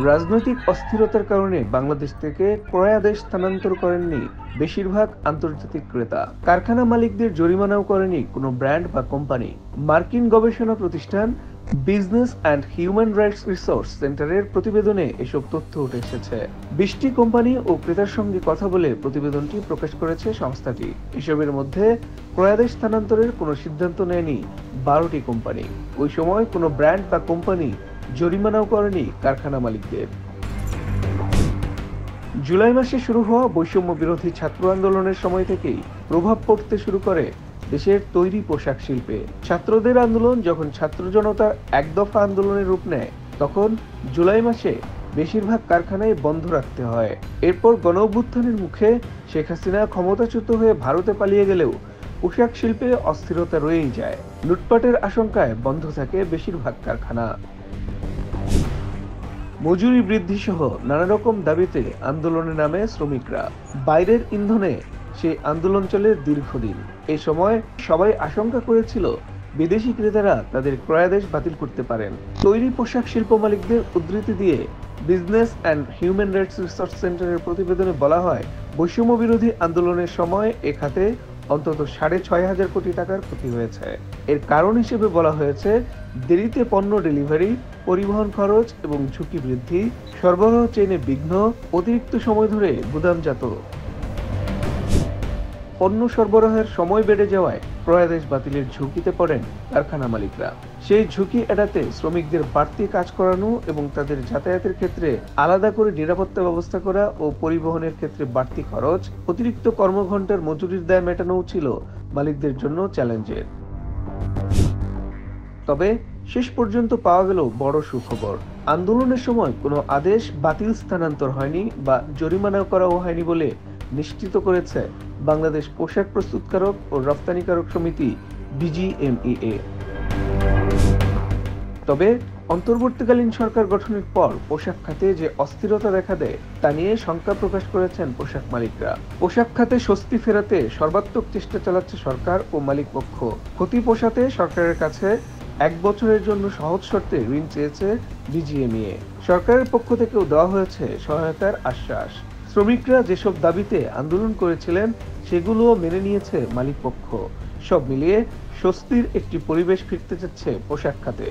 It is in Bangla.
রাজনৈতিক অস্থিরতার কারণে বাংলাদেশ থেকে ক্রয়াদেশ স্থানান্তর করেননি বেশিরভাগ আন্তর্জাতিক ক্রেতা। কারখানা মালিকদের জরিমানাও করেনি কোনো ব্র্যান্ড বা কোম্পানি। মার্কিন গবেষণা প্রতিষ্ঠান business and human rights resource সেন্টারের প্রতিবেদনে এসব তথ্য উঠে এসেছে। 20টি কোম্পানি ও ক্রেতার সঙ্গে কথা বলে প্রতিবেদনটি প্রকাশ করেছে সংস্থাটি। এসবের মধ্যে ক্রয়াদেশ স্থানান্তরের কোনো সিদ্ধান্ত নেয়নি 12টি কোম্পানি। ওই সময় কোনো ব্র্যান্ড বা কোম্পানি জরিমানাও করেনি কারখানা মালিকদের। জুলাই মাসে শুরু হওয়া বৈষম্য বিরোধী ছাত্র আন্দোলনের সময় থেকেই প্রভাব পড়তে শুরু করে দেশের তৈরি পোশাক শিল্পে। ছাত্রদের আন্দোলন যখন ছাত্র জনতার এক দফা আন্দোলনের রূপ নেয়, তখন জুলাই মাসে বেশিরভাগ কারখানায় বন্ধ রাখতে হয়। এরপর গণঅভ্যুত্থানের মুখে শেখ হাসিনা ক্ষমতাচ্যুত হয়ে ভারতে পালিয়ে গেলেও পোশাক শিল্পে অস্থিরতা রয়েই যায়। লুটপাটের আশঙ্কায় বন্ধ থাকে বেশিরভাগ কারখানা। মজুরি বৃদ্ধি সহ নানা রকম দাবিতে আন্দোলনে নামে শ্রমিকরা। বাইরের ইন্ধনে সেই আন্দোলন চলে দীর্ঘদিন। এই সময় সবাই আশঙ্কা করেছিল বিদেশি ক্রেতারা তাদের ক্রয়াদেশ বাতিল করতে পারেন। তৈরি পোশাক শিল্প মালিকদের উদ্ধৃতি দিয়ে business and human rights research সেন্টারের প্রতিবেদনে বলা হয়, বৈষম্য বিরোধী আন্দোলনের সময় এ খাতে অন্তত 6,500 কোটি টাকার ক্ষতি হয়েছে। এর কারণ হিসেবে বলা হয়েছে দেরিতে পণ্য ডেলিভারি, পরিবহন খরচ এবং ঝুঁকি বৃদ্ধি, সরবরাহ চেইনে বিঘ্ন, অতিরিক্ত সময় ধরে গুদামজাত পণ্য সরবরাহের সময় বেড়ে যাওয়ায় ক্রয়াদেশ বাতিলের ঝুঁকিতে পড়েন কারখানা মালিকরা। সেই ঝুঁকি এড়াতে শ্রমিকদের বাড়তি কাজ করানো এবং তাদের যাতায়াতের ক্ষেত্রে আলাদা করে নিরাপত্তা ব্যবস্থা করা ও পরিবহনের ক্ষেত্রে বাড়তি খরচ, অতিরিক্ত কর্মঘণ্টার মজুরির দায় মেটানোও ছিল মালিকদের জন্য চ্যালেঞ্জের। তবে শেষ পর্যন্ত পাওয়া গেল বড় সুখবর। আন্দোলনের সময় কোনো আদেশ বাতিল স্থানান্তর হয়নি বা জরিমানা করাও হয়নি বলে নিশ্চিত করেছে বাংলাদেশ পোশাক প্রস্তুতকারক ও রপ্তানিকারক সমিতি বিজিএমইএ। তবে অন্তর্বর্তীকালীন সরকার গঠনের পর পোশাক খাতে যে অস্থিরতা দেখা দেয় তা নিয়ে শঙ্কা প্রকাশ করেছেন পোশাক মালিকরা। পোশাক খাতে স্বস্তি ফেরাতে সর্বাত্মক চেষ্টা চালাচ্ছে সরকার ও মালিক পক্ষ। ক্ষতি পোষাতে সরকারের কাছে 1 বছরের জন্য সহজ শর্তে ঋণ চেয়েছে বিজিএমইএ। সরকারের পক্ষ থেকেও দেওয়া হয়েছে সহায়তার আশ্বাস। শ্রমিকরা যেসব দাবিতে আন্দোলন করেছিলেন সেগুলোও মেনে নিয়েছে মালিক পক্ষ। সব মিলিয়ে স্বস্তির একটি পরিবেশ ফিরতে যাচ্ছে পোশাক খাতে।